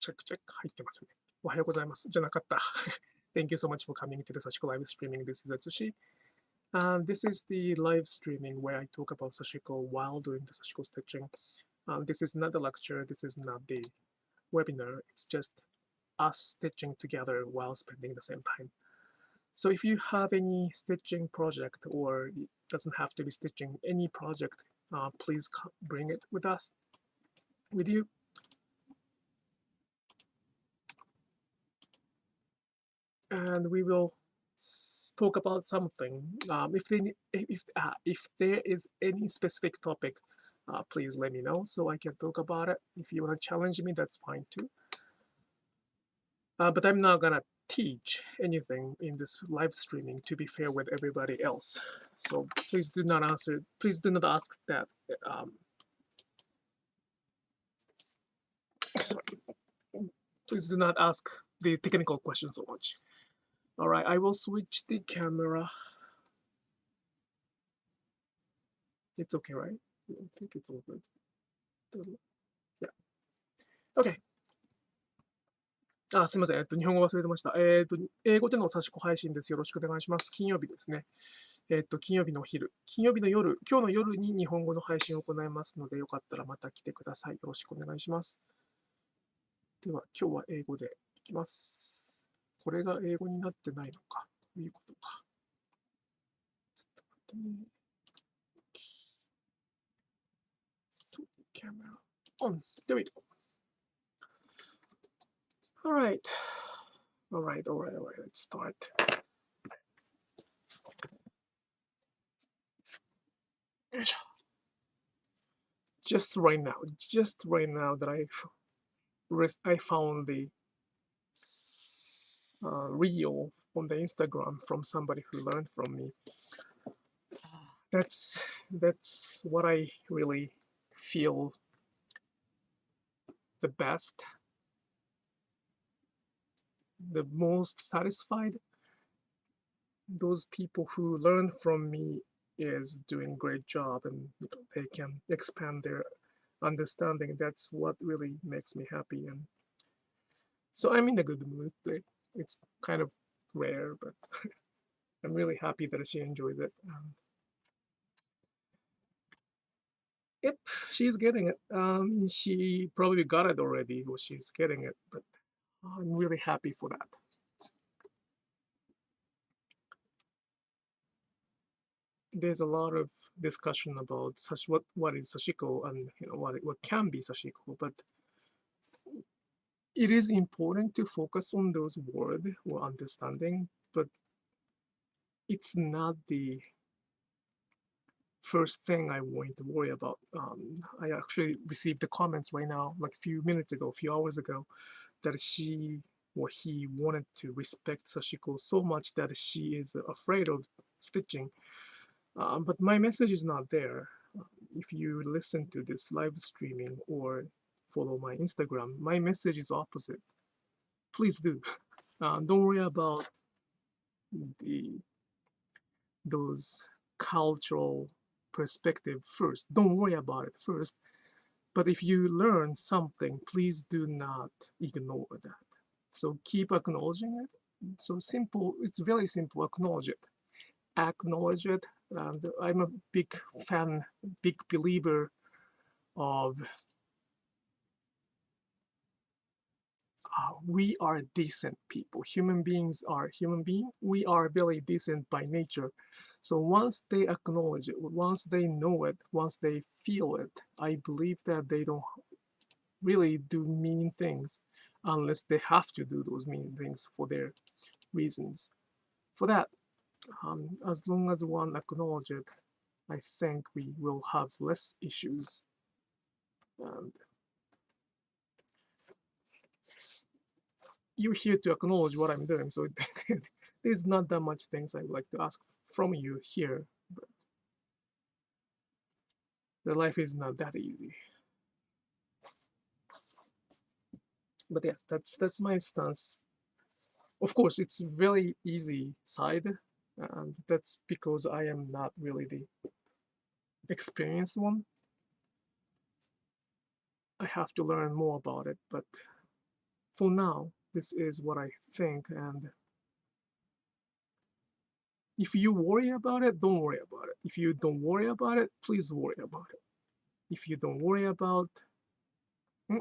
チェック入ってますよね。おはようございます。じゃなかった。Thank you so much for coming to the Sashiko Live Streaming. This is Atsushi. This is the live streaming where I talk about Sashiko while doing the Sashiko stitching. This is not the lecture. This is not the webinar. It's just us stitching together while spending the same time. So if you have any stitching project, or it doesn't have to be stitching, any project, please bring it with us, with you. And we will talk about something. If there is any specific topic, please let me know so I can talk about it. If you want to challenge me, that's fine too. But I'm not gonna teach anything in this live streaming, to be fair with everybody else. So please do not answer. Please do not ask that. Sorry. Please do not ask the technical questions so much. All right, I will switch the camera. It's okay, right? I think it's all good. Yeah. Okay. すみません。日本語忘れてました。英語での刺し子配信です。よろしくお願いします。金曜日ですね。金曜日のお昼、金曜日の夜、今日の夜に日本語の配信を行いますので、よかったらまた来てください。よろしくお願いします。では、今日は英語でいきます。これが英語になってないのか。こういうことか。ちょっと待ってね。So, camera on. There we go. All right. Let's start. Just right now that I found the reel on the Instagram from somebody who learned from me. That's what I really feel the best, the most satisfied. Those people who learn from me is doing a great job, and they can expand their understanding. That's what really makes me happy, and so I'm in a good mood today. It's kind of rare, but I'm really happy that she enjoyed it. Yep, she's getting it. She probably got it already, or she's getting it, but I'm really happy for that. There's a lot of discussion about what is Sashiko, and what can be Sashiko, but it is important to focus on those words or understanding, but it's not the first thing I want to worry about. I actually received the comments right now, like a few hours ago, that she or he wanted to respect Sashiko so much that she is afraid of stitching. But my message is not there. If you listen to this live streaming or follow my Instagram, my message is opposite. Please do. Don't worry about those cultural perspective first. Don't worry about it first. But if you learn something, please do not ignore that. So keep acknowledging it. So simple, it's very simple. Acknowledge it. And I'm a big fan, big believer of we are decent people. Human beings are human beings. We are very decent by nature. So once they acknowledge it, once they know it, once they feel it, I believe that they don't really do mean things unless they have to do those mean things for their reasons. For that, as long as one acknowledges it, I think we will have less issues. And you're here to acknowledge what I'm doing, so there's not that much things I would like to ask from you here, but the life is not that easy. But yeah, that's my stance. Of course, it's very easy side, and that's because I am not really the experienced one. I have to learn more about it, but for now, this is what I think, and if you worry about it, don't worry about it. If you don't worry about it, please worry about it. If you don't worry about,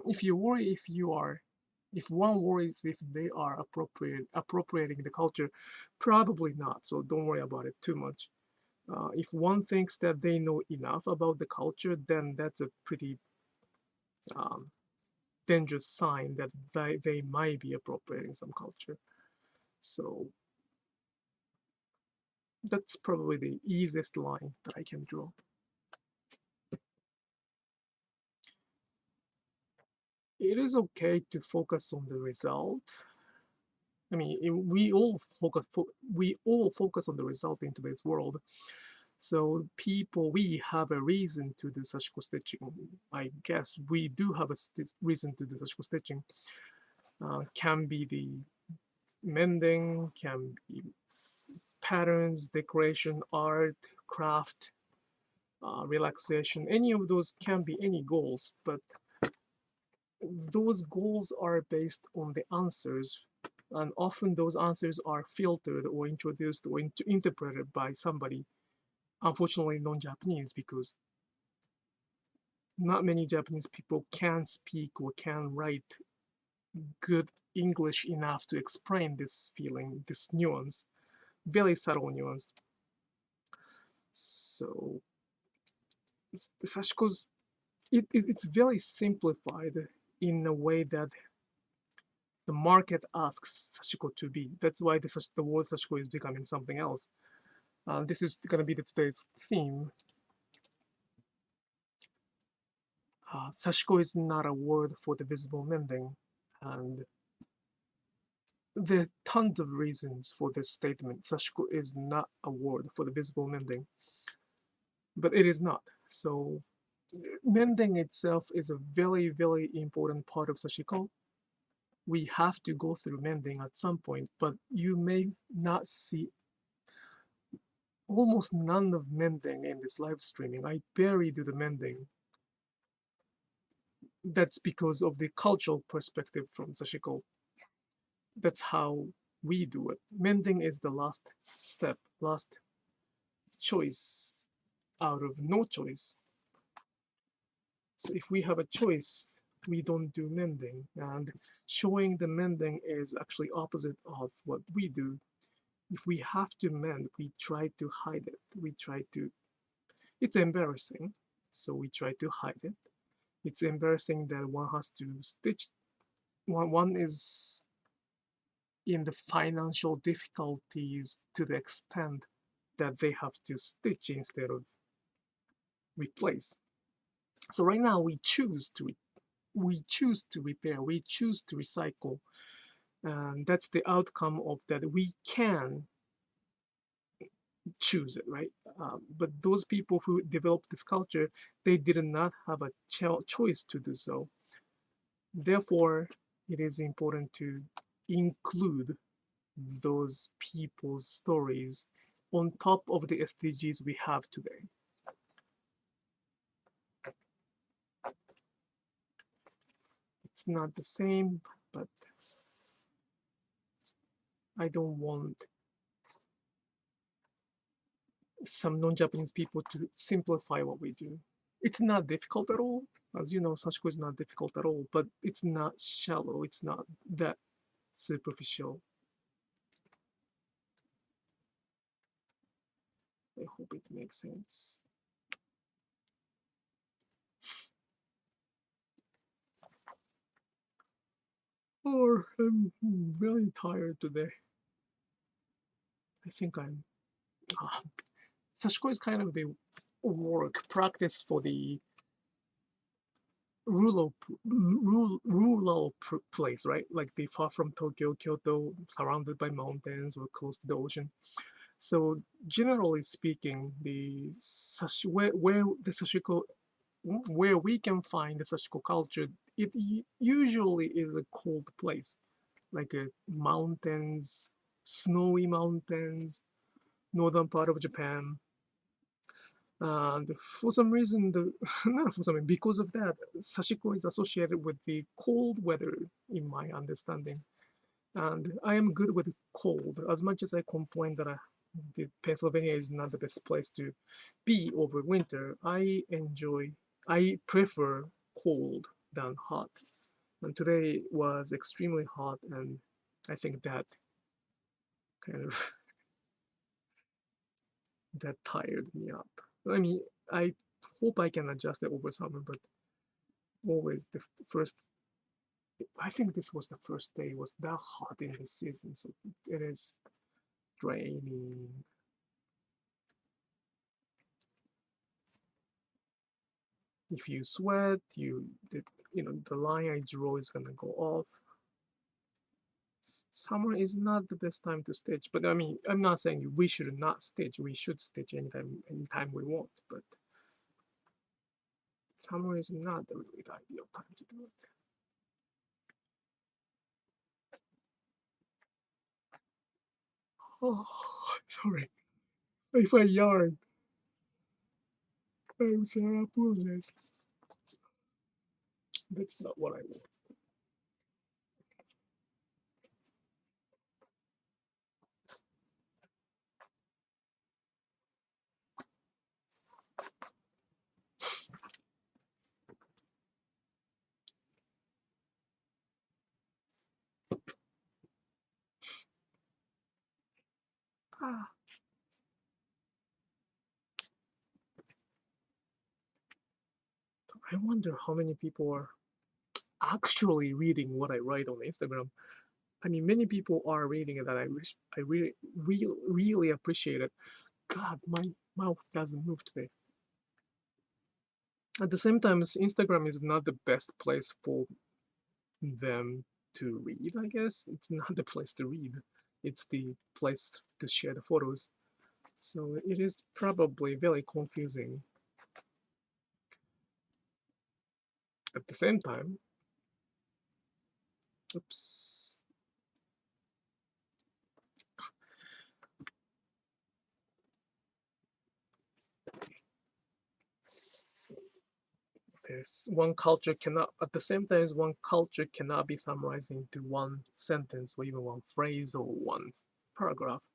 if you worry if one worries if they are appropriating the culture, probably not, so don't worry about it too much. If one thinks that they know enough about the culture, then that's a pretty dangerous sign that they might be appropriating some culture. So that's probably the easiest line that I can draw. It is okay to focus on the result. I mean, we all focus on the result in today's world. So we have a reason to do Sashiko stitching. I guess we do have a reason to do Sashiko stitching. Can be the mending, can be patterns, decoration, art, craft, relaxation. Any of those can be any goals, but those goals are based on the answers, and often those answers are filtered or introduced or interpreted by somebody, unfortunately non-Japanese, because not many Japanese people can speak or can write good English enough to explain this feeling, this nuance, very subtle nuance. So the Sashiko's, it's very simplified in a way that the market asks Sashiko to be. That's why the word Sashiko is becoming something else. This is going to be today's theme. Sashiko is not a word for the visible mending, and there are tons of reasons for this statement. Sashiko is not a word for the visible mending, but it is not. So mending itself is a very, very important part of Sashiko. We have to go through mending at some point, but you may not see almost none of mending in this live streaming. I barely do the mending. That's because of the cultural perspective from Sashiko. That's how we do it. Mending is the last step, last choice out of no choice. So if we have a choice, we don't do mending, and showing the mending is actually opposite of what we do. If we have to mend, we try to hide it. It's embarrassing, so we try to hide it. It's embarrassing that one has to stitch. One is in the financial difficulties to the extent that they have to stitch instead of replace. So right now we choose to repair, we choose to recycle, and that's the outcome of that. We can choose it, right? But those people who developed this culture, they did not have a choice to do so. Therefore, it is important to include those people's stories on top of the SDGs we have today. It's not the same, but I don't want some non-Japanese people to simplify what we do. It's not difficult at all. As you know, Sashiko is not difficult at all, but it's not shallow. It's not that superficial. I hope it makes sense. Or I'm really tired today. I think I'm... Sashiko is kind of the practice for the rural place, right? Like the far from Tokyo, Kyoto, surrounded by mountains or close to the ocean. So generally speaking, where the Sashiko, where we can find the Sashiko culture, it usually is a cold place, like mountains, snowy mountains, northern part of Japan. And for some reason, not for some reason, because of that, Sashiko is associated with the cold weather, in my understanding. And I am good with cold. As much as I complain that the Pennsylvania is not the best place to be over winter, I prefer cold than hot. And today was extremely hot, and I think that kind of that tired me up. I mean, I hope I can adjust it over summer, but always the first, I think this was the first day was that hot in this season, so it is draining. If you sweat, the line I draw is gonna go off. Summer is not the best time to stitch, but I mean, I'm not saying we should not stitch. We should stitch anytime we want, but summer is not really the ideal time to do it. Oh, sorry. If I yarn, I'm sorry, I apologize. That's not what I want. Ah. I wonder how many people are actually reading what I write on Instagram. I mean, many people are reading it, and I really appreciate it. God, my mouth doesn't move today. At the same time, Instagram is not the best place for them to read, I guess. It's not the place to read. It's the place to share the photos. So it is probably very confusing. At the same time, oops. This one culture cannot, at the same time, one culture cannot be summarized into one sentence or even one phrase or one paragraph.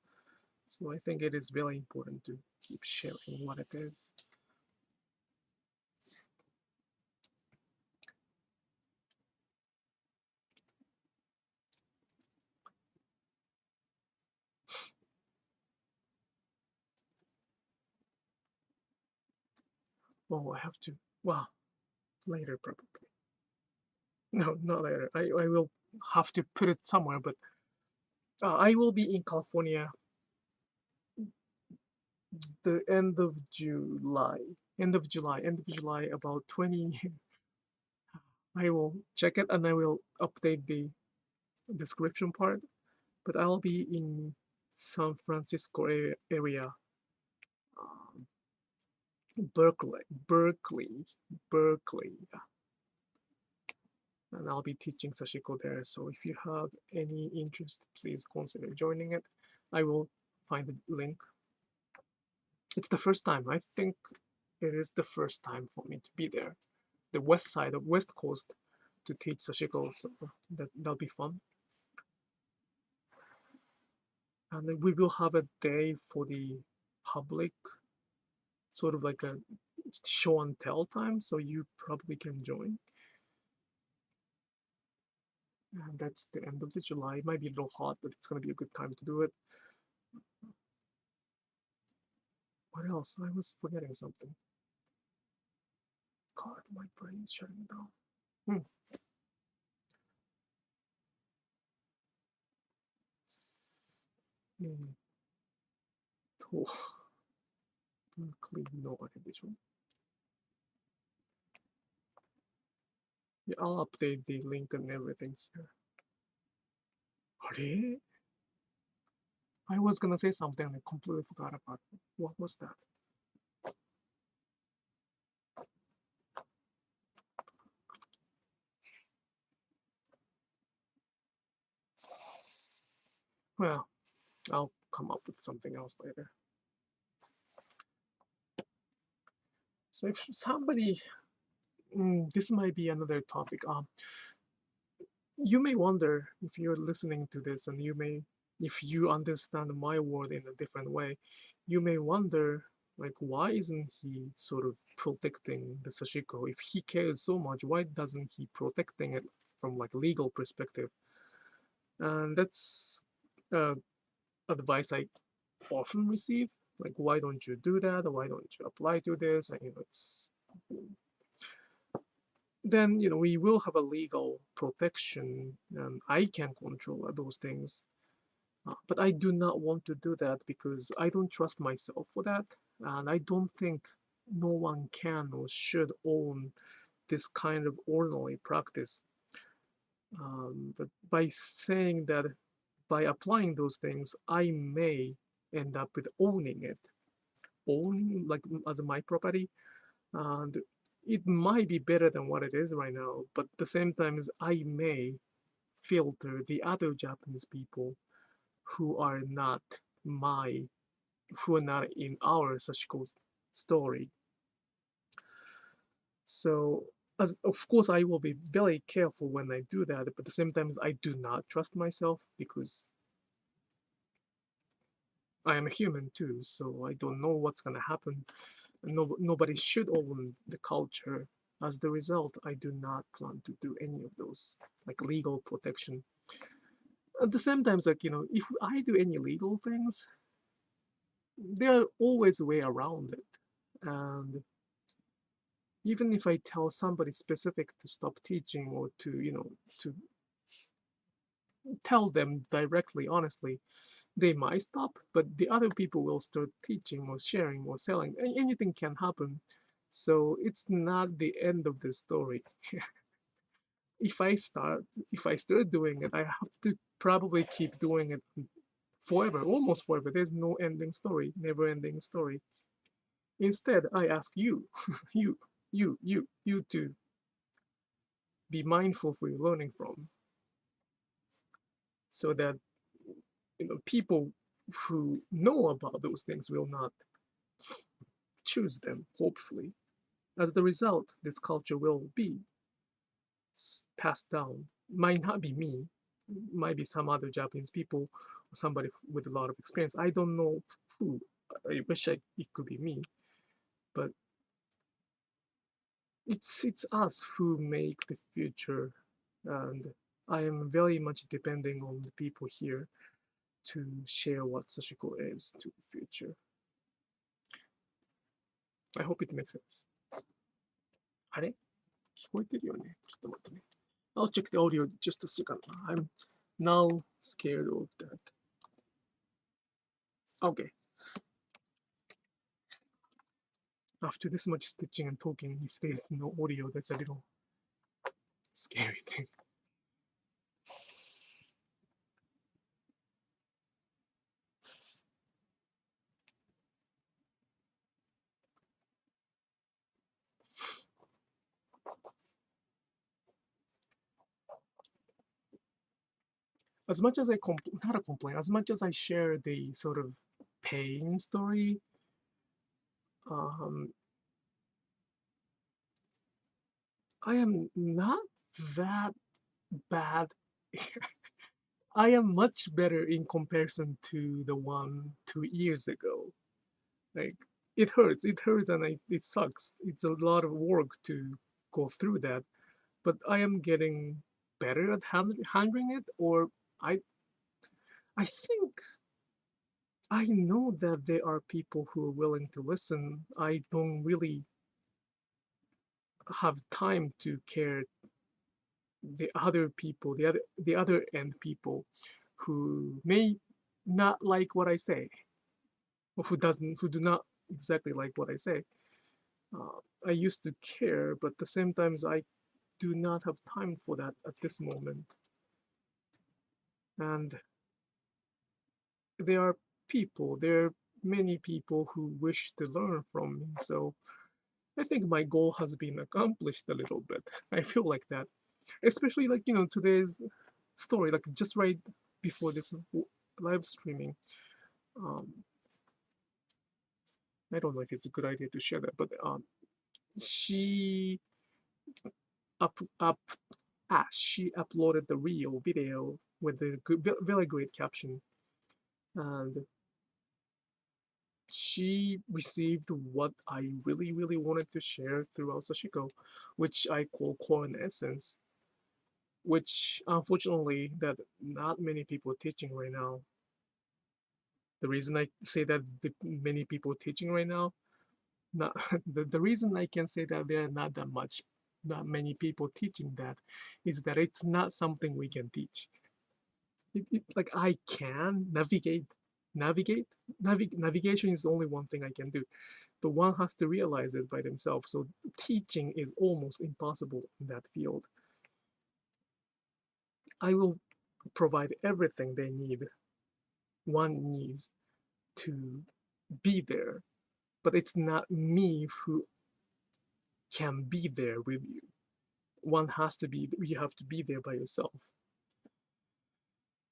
So I think it is really important to keep sharing what it is. Oh, I have to, well, later probably. No, not later. I will have to put it somewhere, but I will be in California the end of July. End of July, about 20. I will check it and I will update the description part. But I'll be in San Francisco area, um, Berkeley, and I'll be teaching Sashiko there. So if you have any interest, please consider joining it. I will find the link. It's the first time. I think it is the first time for me to be there. The west side of West Coast to teach Sashiko, so that'll be fun. And then we will have a day for the public, sort of like a show and tell time, so you probably can join. And that's the end of the July. It might be a little hot, but it's going to be a good time to do it. What else? I was forgetting something. God, my brain's shutting down. Berkeleyのあれでしょ? Yeah, I'll update the link and everything here. あれ? I was gonna say something and I completely forgot about it. What was that? Well, I'll come up with something else later. So if somebody, this might be another topic. You may wonder if you're listening to this, and if you understand my word in a different way, you may wonder, like, why isn't he sort of protecting the Sashiko? If he cares so much, why doesn't he protecting it from like legal perspective? And that's advice I often receive. Like, why don't you do that? Or why don't you apply to this? And then we will have a legal protection, and I can control those things. But I do not want to do that because I don't trust myself for that, and I don't think no one can or should own this kind of ordinary practice. But by saying that, by applying those things, I may end up with owning it, owning like as my property, and it might be better than what it is right now. But at the same time, I may filter the other Japanese people who are not in our Sashiko story. So, of course, I will be very careful when I do that, but at the same time, I do not trust myself because I am a human too, so I don't know what's gonna happen. Nobody should own the culture. As the result, I do not plan to do any of those, like legal protection. At the same time, like, if I do any legal things, there are always a way around it. And even if I tell somebody specific to stop teaching or to tell them directly, honestly, they might stop, but the other people will start teaching or sharing or selling. Anything can happen. So it's not the end of the story. if I start doing it, I have to probably keep doing it forever, almost forever. There's no ending story, never ending story. Instead, I ask you, you to be mindful for your learning from, so that people who know about those things will not choose them, hopefully. As the result, this culture will be passed down. Might not be me, might be some other Japanese people, or somebody with a lot of experience. I don't know who. I wish it could be me, but it's us who make the future, and I am very much depending on the people here to share what Sashiko is to the future. I hope it makes sense. あれ聞こえてるよねちょっと待ってね。I'll check the audio just a second. I'm now scared of that. Okay. After this much stitching and talking, if there's no audio, that's a little scary thing. As much as I not a complain, as much as I share the sort of pain story, I am not that bad. I am much better in comparison to the one 2 years ago. Like, it hurts, and it sucks. It's a lot of work to go through that, but I am getting better at handling it, or I think I know that there are people who are willing to listen. I don't really have time to care the other people, the other end people who may not like what I say, or who do not exactly like what I say. I used to care, but at the same time, I do not have time for that at this moment. And there are many people who wish to learn from me. So I think my goal has been accomplished a little bit. I feel like that, especially like today's story, like just right before this live streaming. I don't know if it's a good idea to share that, but she she uploaded the real video with a very great caption, and she received what I really wanted to share throughout Sashiko, which I call core and essence, which unfortunately that not many people are teaching right now. The reason I say that many people are teaching right now, not the reason I can say that there are not many people teaching that, is that it's not something we can teach. Like I can navigation is the only one thing I can do, but one has to realize it by themselves. So teaching is almost impossible in that field. I will provide everything they need, one needs to be there, but it's not me who can be there with you. You have to be there by yourself.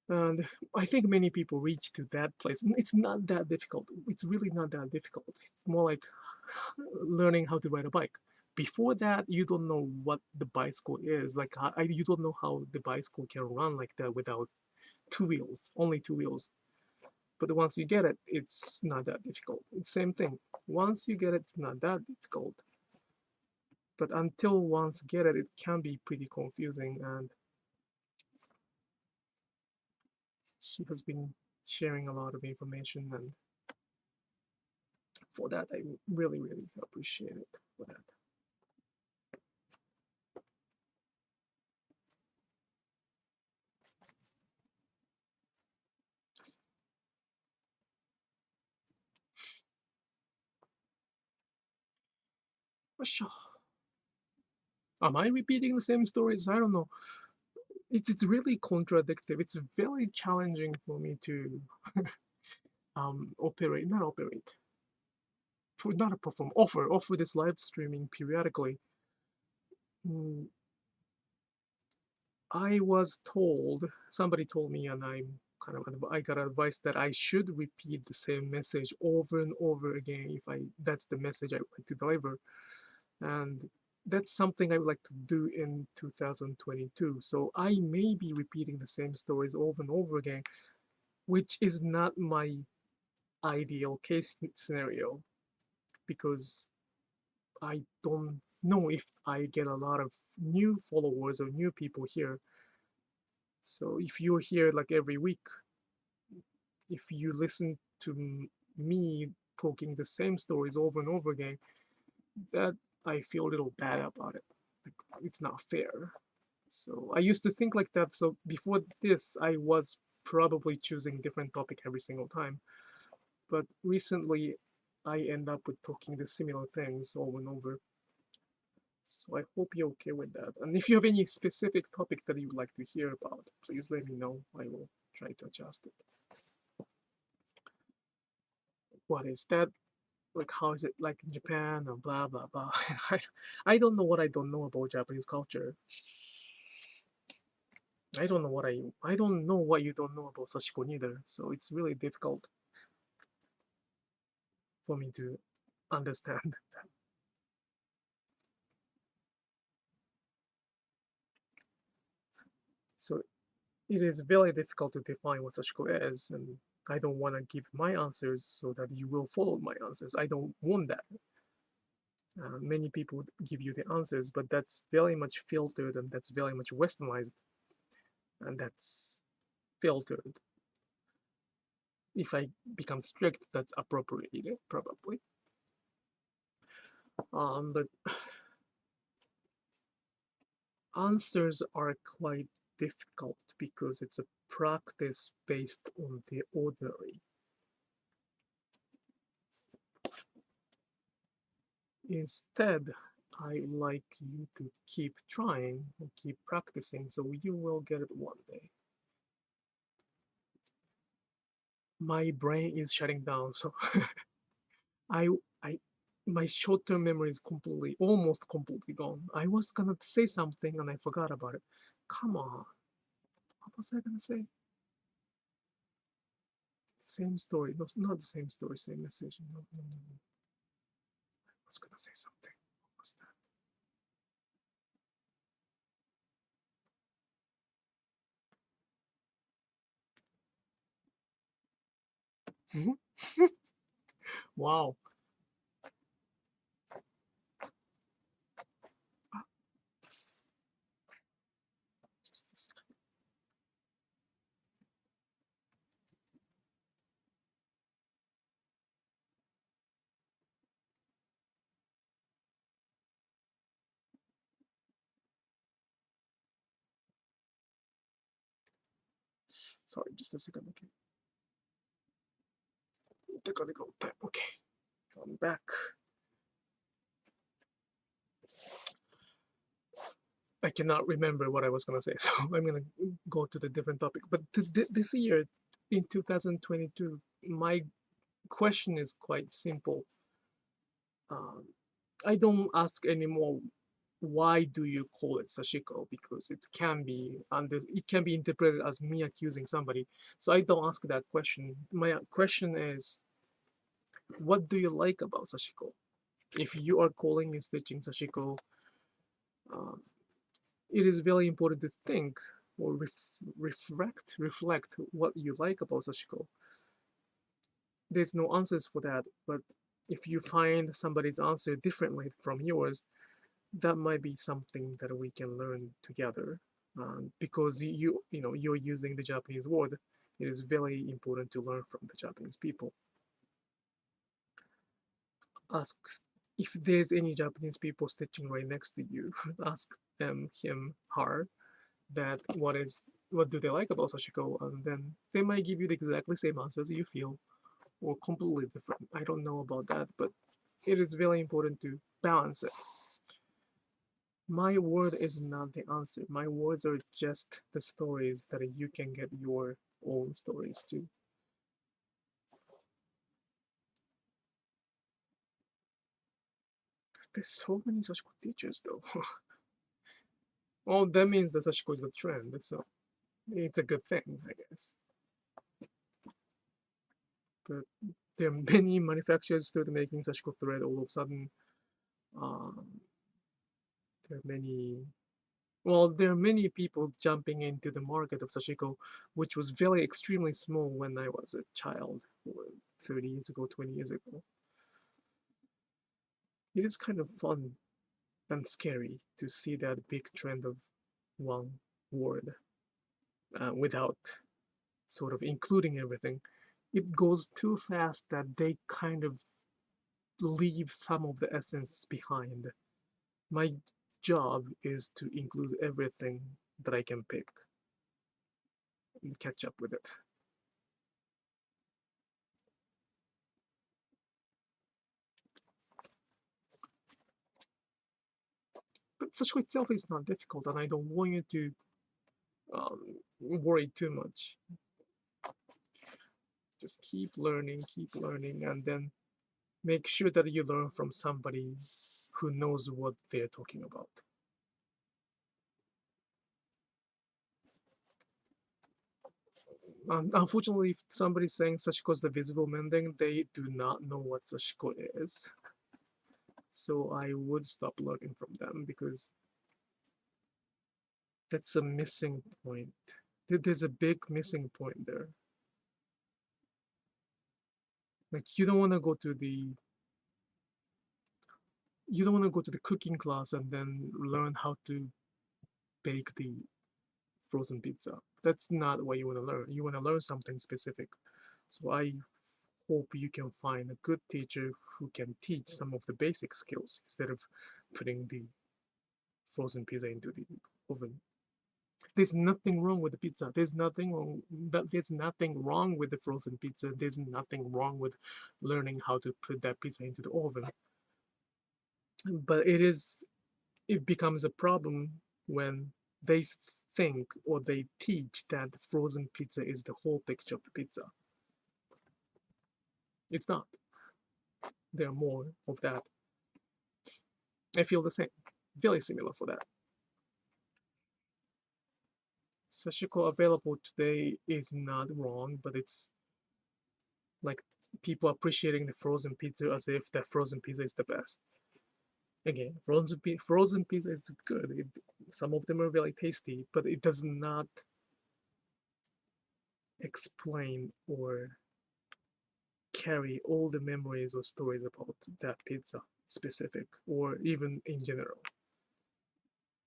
And I think many people reach to that place. It's not that difficult. It's really not that difficult. It's more like learning how to ride a bike. Before that, you don't know what the bicycle is. Like you don't know how the bicycle can run like that without two wheels, only two wheels. But once you get it, it's not that difficult. It's same thing. Once you get it, it's not that difficult. But until once get it, it can be pretty confusing. And she has been sharing a lot of information, and for that I really appreciate it for that. Am I repeating the same stories? I don't know. It's really contradictory. It's very challenging for me to offer this live streaming periodically. I was told, somebody told me, and I got advice that I should repeat the same message over and over again if that's the message I want to deliver. And that's something I would like to do in 2022. So I may be repeating the same stories over and over again, which is not my ideal case scenario, because I don't know if I get a lot of new followers or new people here. So if you're here like every week, if you listen to me talking the same stories over and over again, that I feel a little bad about it. Like, it's not fair. So I used to think like that. So before this, I was probably choosing different topic every single time. But recently, I end up with talking the similar things over and over. So I hope you're okay with that. And if you have any specific topic that you'd like to hear about, please let me know. I will try to adjust it. What is that? Like, how is it like in Japan or blah blah blah? I don't know what I don't know about Japanese culture. I don't know what you don't know about Sashiko neither. So it's really difficult for me to understand that. So it is very difficult to define what Sashiko is, and I don't want to give my answers so that you will follow my answers. I don't want that. Many people give you the answers, but that's very much filtered, and that's very much westernized, and that's filtered. If I become strict, that's appropriated, probably. But answers are quite difficult because it's a practice based on the ordinary. Instead, I like you to keep trying and keep practicing, so you will get it one day. My brain is shutting down, so I my short-term memory is almost completely gone. I was gonna say something and I forgot about it. Come on, what was I gonna say? Same story. No, not the same story, same message. No. I was gonna say something. What was Wow. Just a second. Sorry, just a second. Okay. Okay. I'm back. I cannot remember what I was going to say, so I'm going to go to the different topic. But this year, in 2022, my question is quite simple. I don't ask anymore, why do you call it Sashiko? Because it can be interpreted as me accusing somebody. So I don't ask that question. My question is, what do you like about Sashiko? If you are calling and stitching Sashiko, it is very important to think or reflect what you like about Sashiko. There's no answers for that, but if you find somebody's answer differently from yours, that might be something that we can learn together. Because you're using the Japanese word, it is very important to learn from the Japanese people. Ask if there's any Japanese people stitching right next to you. Ask them, him, her, that what do they like about Sashiko, and then they might give you the exactly same answers you feel, or completely different. I don't know about that, but it is very important to balance it. My word is not the answer. My words are just the stories that you can get your own stories too. There's so many Sashiko teachers though. Well, that means that Sashiko is the trend, so it's a good thing, I guess. But there are many manufacturers still making Sashiko thread all of a sudden. There are many people jumping into the market of Sashiko, which was very extremely small when I was a child, 30 years ago, 20 years ago. It is kind of fun and scary to see that big trend of one word without sort of including everything. It goes too fast that they kind of leave some of the essence behind. My job is to include everything that I can pick and catch up with it. But Sashiko itself is not difficult, and I don't want you to worry too much. Just keep learning, and then make sure that you learn from somebody who knows what they're talking about. Unfortunately, if somebody's saying Sashiko is the visible mending, they do not know what Sashiko is. So I would stop learning from them, because that's a missing point. There's a big missing point there. Like, you don't want to go to the cooking class and then learn how to bake the frozen pizza. That's not what you want to learn. You want to learn something specific. So I hope you can find a good teacher who can teach some of the basic skills instead of putting the frozen pizza into the oven. There's nothing wrong with the pizza. There's nothing wrong with the frozen pizza. There's nothing wrong with learning how to put that pizza into the oven. But it becomes a problem when they think or they teach that the frozen pizza is the whole picture of the pizza. It's not. There are more of that. I feel the same. Very similar for that. Sashiko available today is not wrong, but it's like people appreciating the frozen pizza as if the frozen pizza is the best. Again, frozen pizza is good. Some of them are very tasty, but it does not explain or carry all the memories or stories about that pizza specific, or even in general.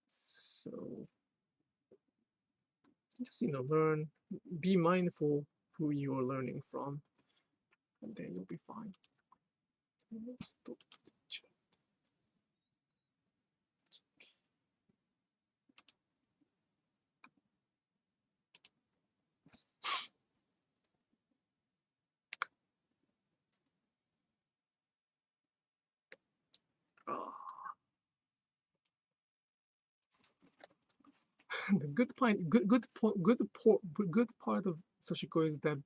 So just learn, be mindful who you are learning from, and then you'll be fine. Let's stop the chat. The good part of Sashiko is that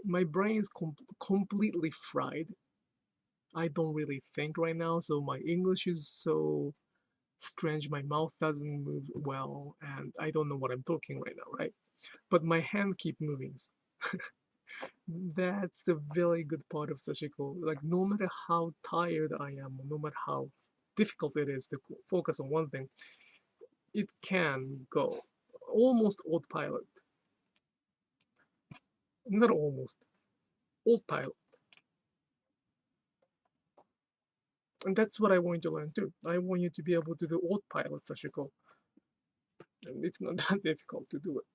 my brain is completely fried. I don't really think right now, so my English is so strange. My mouth doesn't move well, and I don't know what I'm talking right now, right? But my hand keep moving. That's the very good part of Sashiko. Like, no matter how tired I am, no matter how difficult it is to focus on one thing, it can go almost autopilot. Not almost, autopilot. And that's what I want you to learn too. I want you to be able to do autopilot Sashiko. And it's not that difficult to do it.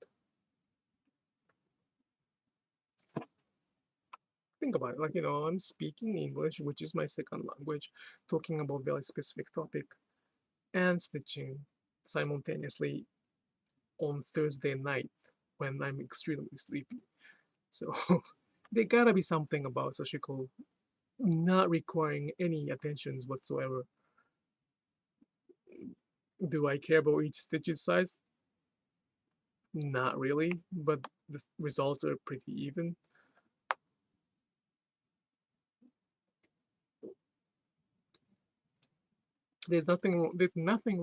Think about it, like, I'm speaking English, which is my second language, talking about very specific topic, and stitching simultaneously on Thursday night when I'm extremely sleepy. So there gotta be something about Sashiko not requiring any attentions whatsoever. Do I care about each stitch's size? Not really, but the results are pretty even. There's nothing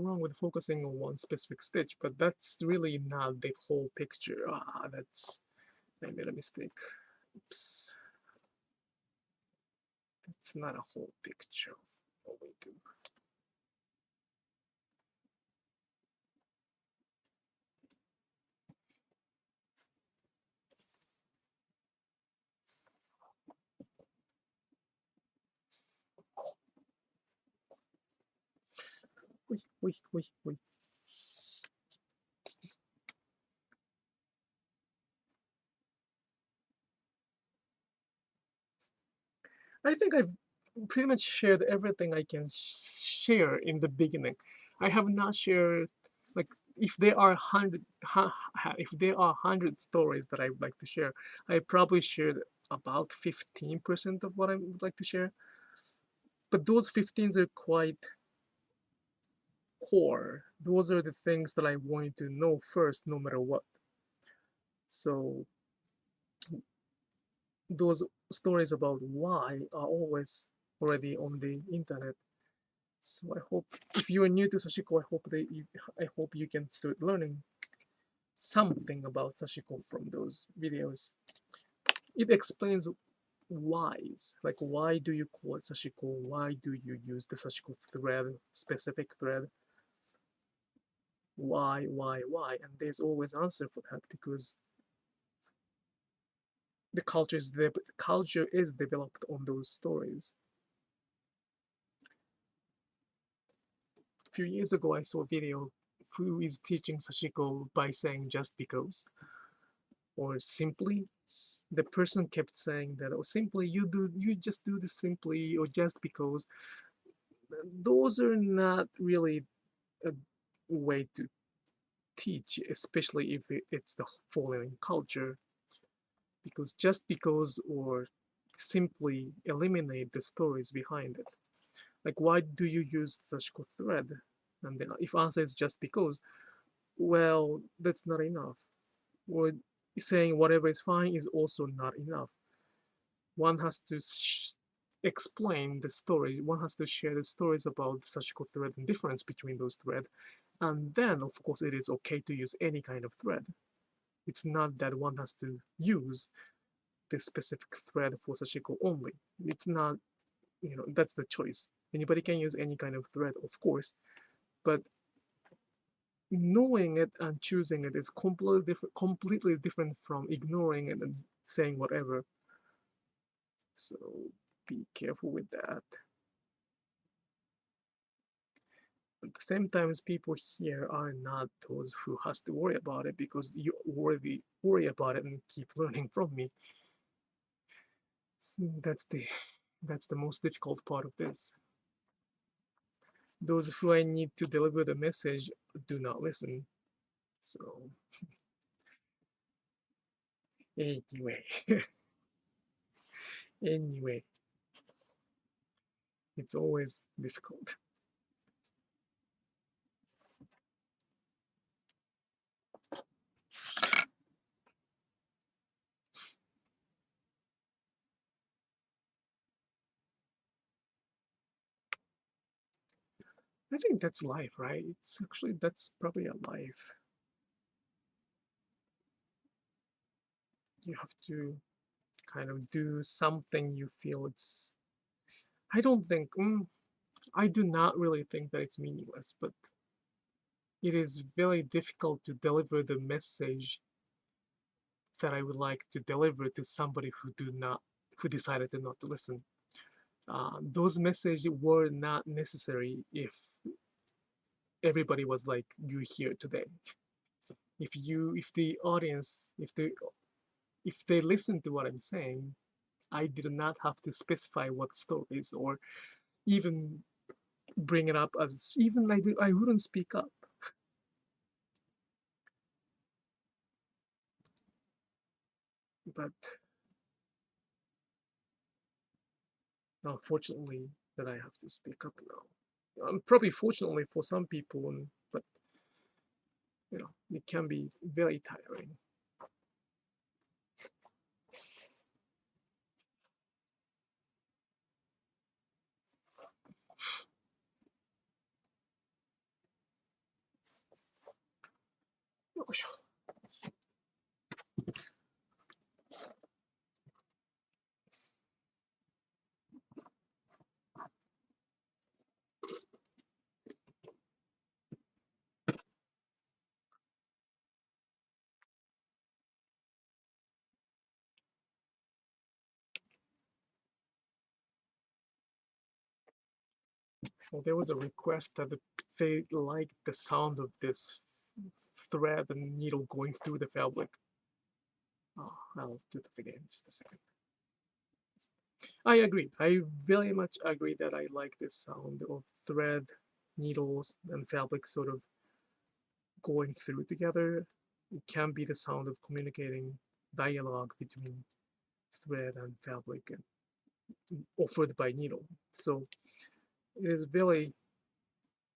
wrong with focusing on one specific stitch, but that's really not the whole picture. I made a mistake. Oops. That's not a whole picture of what we do. Wait. I think I've pretty much shared everything I can share in the beginning. I have not shared, like, if there are 100 stories that I would like to share, I probably shared about 15% of what I would like to share. But those 15s are quite core. Those are the things that I want you to know first, no matter what. So those stories about why are always already on the internet. So I hope, if you are new to Sashiko, I hope you can start learning something about Sashiko from those videos. It explains whys, like, why do you call it Sashiko? Why do you use the Sashiko thread, specific thread? Why? And there's always answer for that, because the culture is developed on those stories. A few years ago, I saw a video who is teaching Sashiko by saying just because, or simply. The person kept saying that, oh, simply, you just do this simply, or just because. Those are not really a way to teach, especially if it's the following culture, because just because or simply eliminate the stories behind it. Like, why do you use the Sashiko thread? And then if answer is just because, well, that's not enough. Or saying whatever is fine is also not enough. One has to explain the story. One has to share the stories about the Sashiko thread and difference between those threads. And then, of course, it is okay to use any kind of thread. It's not that one has to use the specific thread for Sashiko only. It's not, that's the choice. Anybody can use any kind of thread, of course, but knowing it and choosing it is completely different from ignoring it and saying whatever. So be careful with that. At the same time, people here are not those who has to worry about it, because you already worry about it and keep learning from me. That's the most difficult part of this. Those who I need to deliver the message do not listen. So anyway, anyway, it's always difficult. I think that's life, right? It's actually, that's probably a life. You have to kind of do something you feel it's, I don't think, I do not really think that it's meaningless, but it is very difficult to deliver the message that I would like to deliver to somebody who decided to not to listen. Those messages were not necessary if everybody was like you here today. If the audience, if they listen to what I'm saying, I did not have to specify what stories, or even bring it up as, even I wouldn't speak up. But unfortunately, that I have to speak up now. Probably fortunately for some people, but it can be very tiring. Well, there was a request that they liked the sound of this thread and needle going through the fabric. I'll do that again, just a second. I agree. I very much agree that I like this sound of thread, needles, and fabric sort of going through together. It can be the sound of communicating dialogue between thread and fabric, and offered by needle. So it is very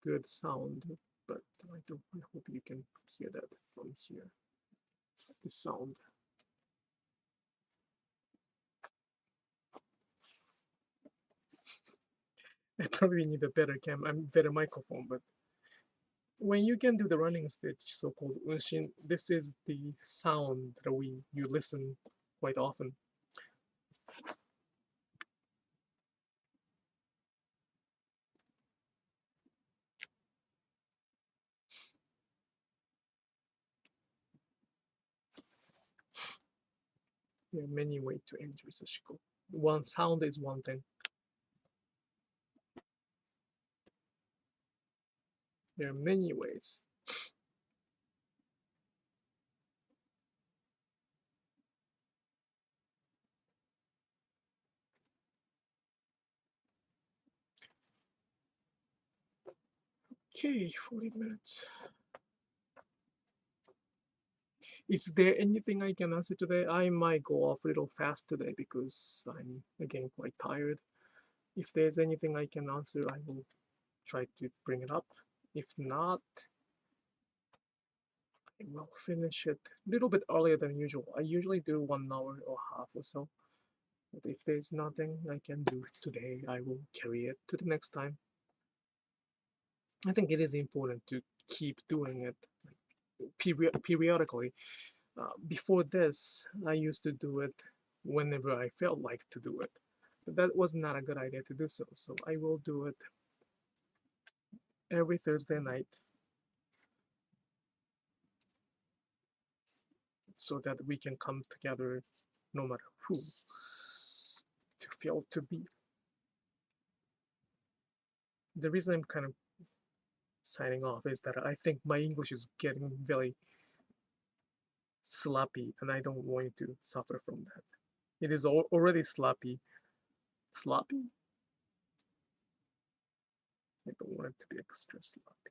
good sound, but I hope you can hear that from here. The sound. I probably need a better microphone, but when you can do the running stitch, so-called unshin, this is the sound that you listen quite often. There are many ways to enjoy Sashiko. One sound is one thing. There are many ways. Okay, 40 minutes. Is there anything I can answer today? I might go off a little fast today because I'm again quite tired. If there's anything I can answer, I will try to bring it up. If not, I will finish it a little bit earlier than usual. I usually do 1 hour or half or so. But if there's nothing I can do today, I will carry it to the next time. I think it is important to keep doing it periodically. Before this, I used to do it whenever I felt like to do it. But that was not a good idea to do so. So I will do it every Thursday night, so that we can come together no matter who to feel to be. The reason I'm kind of signing off is that I think my English is getting very sloppy, and I don't want you to suffer from that. It is already sloppy. Sloppy? I don't want it to be extra sloppy.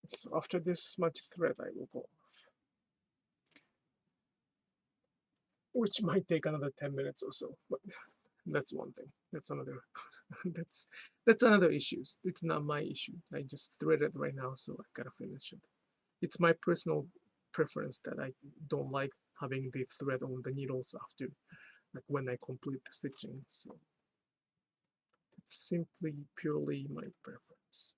So after this much thread, I will go off, which might take another 10 minutes or so. But that's one thing. That's another. that's another issue. It's not my issue. I just threaded right now, so I gotta finish it. It's my personal preference that I don't like having the thread on the needles after, like when I complete the stitching. So it's simply purely my preference.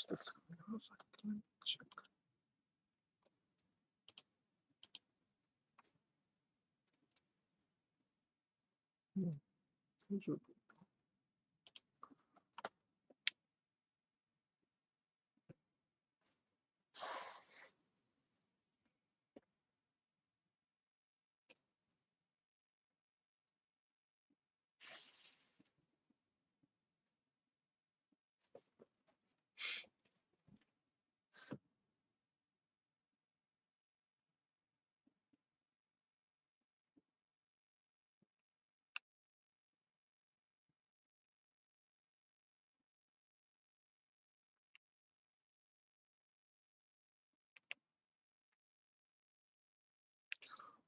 Just a second. Let me check.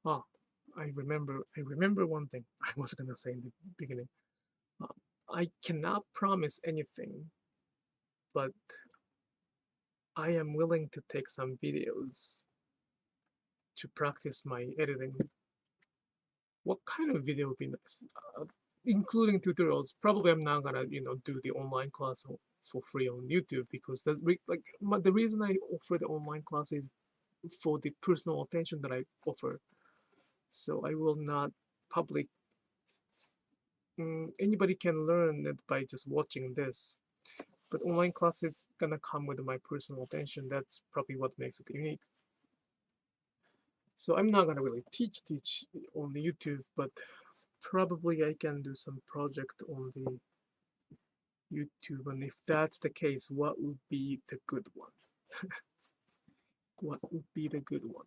Ah, I remember one thing I was gonna say in the beginning. Uh, I cannot promise anything, but I am willing to take some videos to practice my editing. What kind of video would be nice? Including tutorials. Probably I'm not gonna, do the online class for free on YouTube, because that's the reason I offer the online class is for the personal attention that I offer. So I will not public. Anybody can learn it by just watching this, but online class is gonna come with my personal attention. That's probably what makes it unique. So I'm not gonna really teach on the YouTube, but probably I can do some project on the YouTube. And if that's the case, what would be the good one? What would be the good one?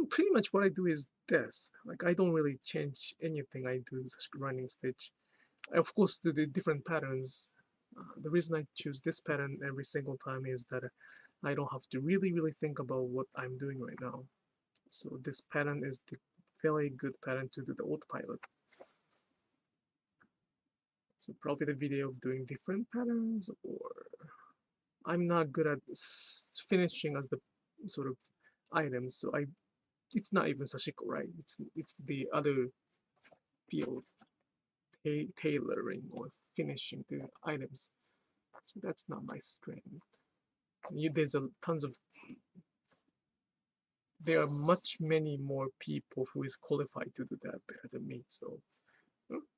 Pretty much what I do is this. Like, I don't really change anything I do is running stitch. I, of course, do the different patterns. The reason I choose this pattern every single time is that I don't have to really think about what I'm doing right now. So this pattern is the very good pattern to do the autopilot. So probably the video of doing different patterns, or I'm not good at finishing as the sort of items. So it's not even Sashiko, right? It's the other field, tailoring or finishing the items. So that's not my strength. There's tons of, there are many more people who is qualified to do that better than me. So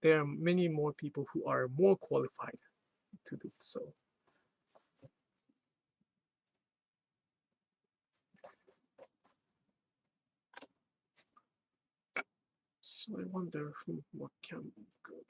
there are many more people who are more qualified to do so. So I wonder what can be good.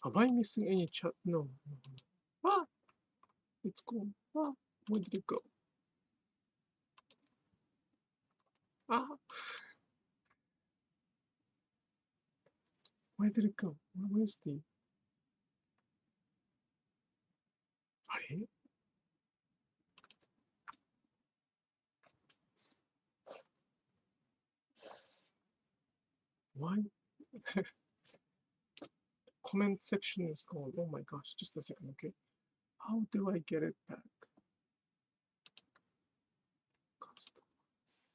Am I missing any chat? No. Ah! It's gone. Ah! Where did it go? Ah! Where did it go? Where's the... あれ Why? Comment section is gone. Oh my gosh, just a second, okay? How do I get it back? Customize.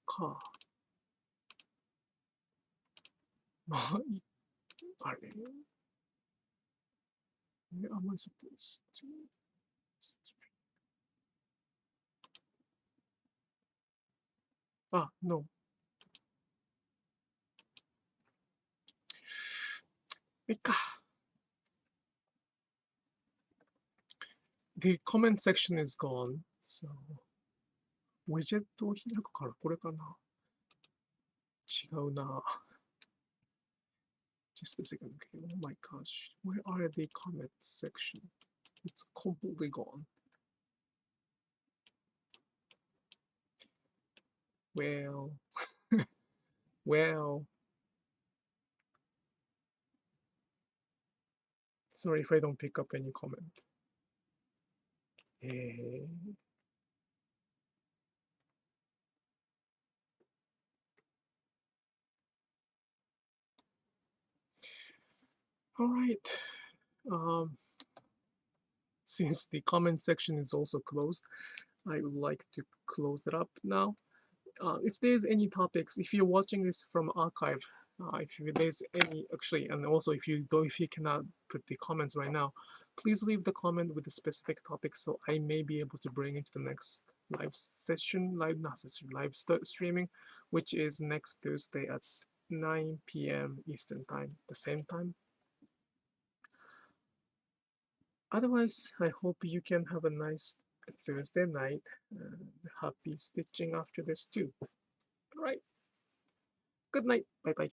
か。まあ、あれ Where am I supposed to stream? Ah, no. いっか。The comment section is gone, so ウィジェットを開くからこれかな。違うな。Just a second, okay. Oh my gosh. Where are the comment section? It's completely gone. Well, well. Sorry if I don't pick up any comment. All right. Since the comment section is also closed, I would like to close it up now. If there's any topics, if you're watching this from archive, if there's any, actually, and also if you cannot put the comments right now, please leave the comment with a specific topic so I may be able to bring it to the next live streaming, which is next Thursday at 9 p.m. Eastern time, the same time. Otherwise, I hope you can have a nice Thursday night and happy stitching after this too. All right. Good night. Bye-bye.